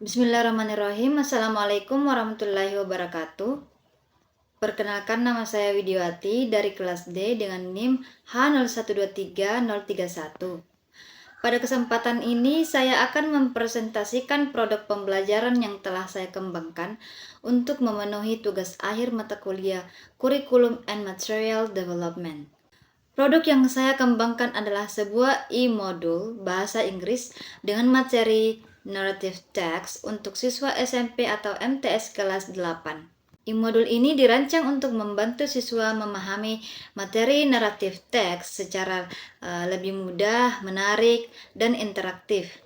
Bismillahirrahmanirrahim. Assalamualaikum warahmatullahi wabarakatuh. Perkenalkan, nama saya Widiawati dari kelas D dengan NIM H0123-031. Pada kesempatan ini saya akan mempresentasikan produk pembelajaran yang telah saya kembangkan untuk memenuhi tugas akhir mata kuliah Curriculum and Material Development. Produk yang saya kembangkan adalah sebuah e-modul bahasa Inggris dengan materi narrative text untuk siswa SMP atau MTS kelas 8. E-modul ini dirancang untuk membantu siswa memahami materi narrative text secara lebih mudah, menarik, dan interaktif.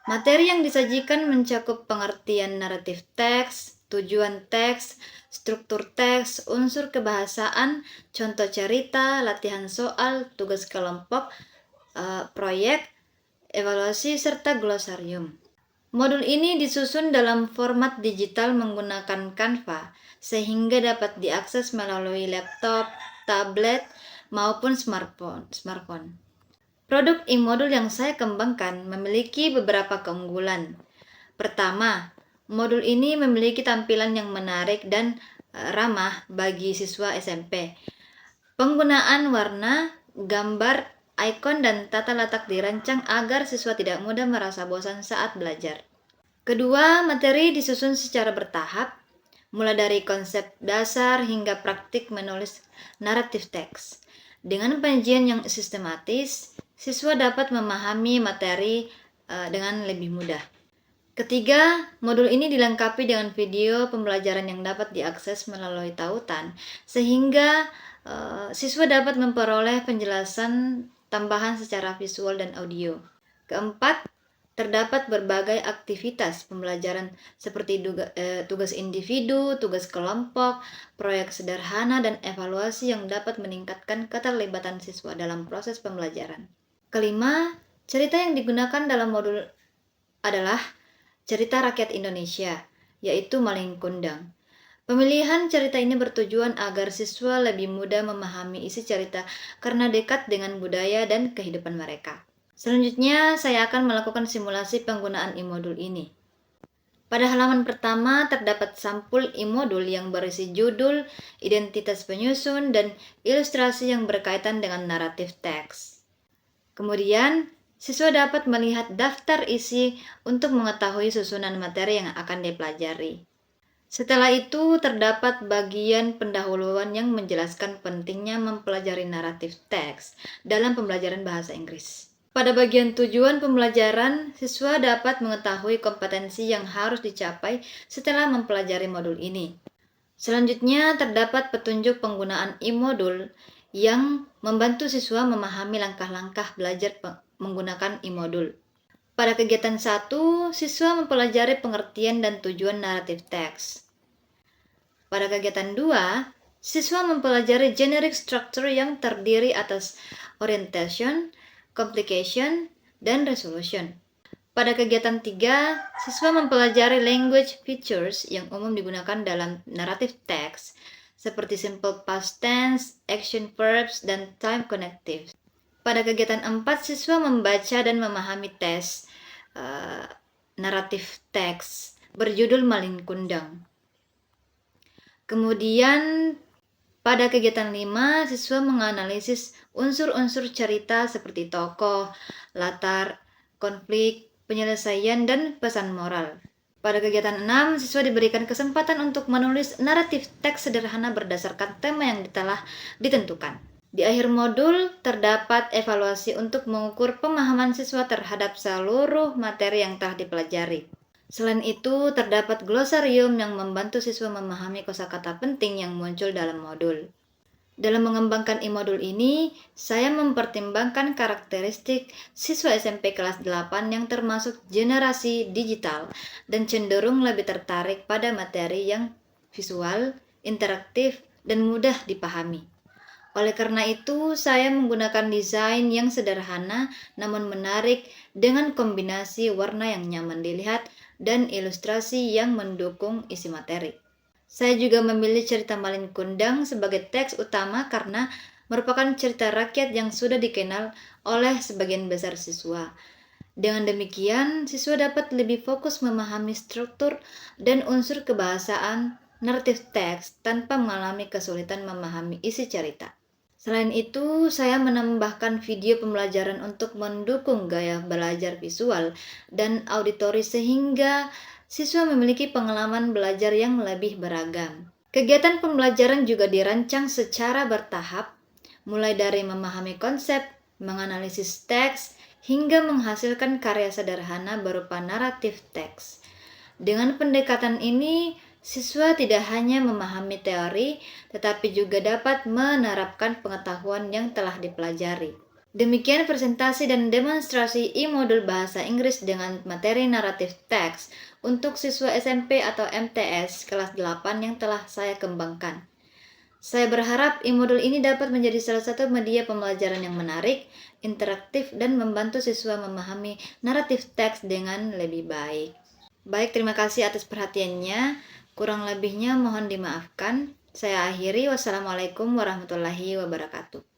Materi yang disajikan mencakup pengertian naratif teks, tujuan teks, struktur teks, unsur kebahasaan, contoh cerita, latihan soal, tugas kelompok, proyek, evaluasi, serta glosarium. Modul ini disusun dalam format digital menggunakan Canva, sehingga dapat diakses melalui laptop, tablet, maupun smartphone. Produk e-modul yang saya kembangkan memiliki beberapa keunggulan. Pertama, modul ini memiliki tampilan yang menarik dan ramah bagi siswa SMP. Penggunaan warna, gambar, ikon, dan tata letak dirancang agar siswa tidak mudah merasa bosan saat belajar. Kedua, materi disusun secara bertahap, mulai dari konsep dasar hingga praktik menulis naratif teks. Dengan penyajian yang sistematis, siswa dapat memahami materi dengan lebih mudah. Ketiga, modul ini dilengkapi dengan video pembelajaran yang dapat diakses melalui tautan, sehingga siswa dapat memperoleh penjelasan tambahan secara visual dan audio. Keempat, terdapat berbagai aktivitas pembelajaran seperti tugas individu, tugas kelompok, proyek sederhana, dan evaluasi yang dapat meningkatkan keterlibatan siswa dalam proses pembelajaran. Kelima, cerita yang digunakan dalam modul adalah cerita rakyat Indonesia, yaitu Malin Kundang. Pemilihan cerita ini bertujuan agar siswa lebih mudah memahami isi cerita karena dekat dengan budaya dan kehidupan mereka. Selanjutnya, saya akan melakukan simulasi penggunaan e-modul ini. Pada halaman pertama terdapat sampul e-modul yang berisi judul, identitas penyusun, dan ilustrasi yang berkaitan dengan naratif teks. Kemudian, siswa dapat melihat daftar isi untuk mengetahui susunan materi yang akan dipelajari. Setelah itu, terdapat bagian pendahuluan yang menjelaskan pentingnya mempelajari naratif teks dalam pembelajaran bahasa Inggris. Pada bagian tujuan pembelajaran, siswa dapat mengetahui kompetensi yang harus dicapai setelah mempelajari modul ini. Selanjutnya, terdapat petunjuk penggunaan e-modul yang membantu siswa memahami langkah-langkah belajar menggunakan e-modul. Pada kegiatan 1, siswa mempelajari pengertian dan tujuan naratif teks. Pada kegiatan 2, siswa mempelajari generic structure yang terdiri atas orientation, complication, dan resolution. Pada kegiatan 3, siswa mempelajari language features yang umum digunakan dalam naratif teks, seperti simple past tense, action verbs, dan time connective. Pada kegiatan 4, siswa membaca dan memahami tes naratif teks berjudul Malin Kundang. Kemudian pada kegiatan 5, siswa menganalisis unsur-unsur cerita seperti tokoh, latar, konflik, penyelesaian, dan pesan moral. Pada kegiatan 6, siswa diberikan kesempatan untuk menulis naratif teks sederhana berdasarkan tema yang telah ditentukan. Di akhir modul, terdapat evaluasi untuk mengukur pemahaman siswa terhadap seluruh materi yang telah dipelajari. Selain itu, terdapat glosarium yang membantu siswa memahami kosakata penting yang muncul dalam modul. Dalam mengembangkan e-modul ini, saya mempertimbangkan karakteristik siswa SMP kelas 8 yang termasuk generasi digital dan cenderung lebih tertarik pada materi yang visual, interaktif, dan mudah dipahami. Oleh karena itu, saya menggunakan desain yang sederhana namun menarik dengan kombinasi warna yang nyaman dilihat dan ilustrasi yang mendukung isi materi. Saya juga memilih cerita Malin Kundang sebagai teks utama karena merupakan cerita rakyat yang sudah dikenal oleh sebagian besar siswa. Dengan demikian, siswa dapat lebih fokus memahami struktur dan unsur kebahasaan naratif teks tanpa mengalami kesulitan memahami isi cerita. Selain itu, saya menambahkan video pembelajaran untuk mendukung gaya belajar visual dan auditori sehingga siswa memiliki pengalaman belajar yang lebih beragam. Kegiatan pembelajaran juga dirancang secara bertahap, mulai dari memahami konsep, menganalisis teks, hingga menghasilkan karya sederhana berupa naratif teks. Dengan pendekatan ini, siswa tidak hanya memahami teori, tetapi juga dapat menerapkan pengetahuan yang telah dipelajari. Demikian presentasi dan demonstrasi e-modul bahasa Inggris dengan materi naratif teks untuk siswa SMP atau MTS kelas 8 yang telah saya kembangkan. Saya berharap e-modul ini dapat menjadi salah satu media pembelajaran yang menarik, interaktif, dan membantu siswa memahami naratif teks dengan lebih baik. Baik, terima kasih atas perhatiannya. Kurang lebihnya mohon dimaafkan. Saya akhiri. Wassalamualaikum warahmatullahi wabarakatuh.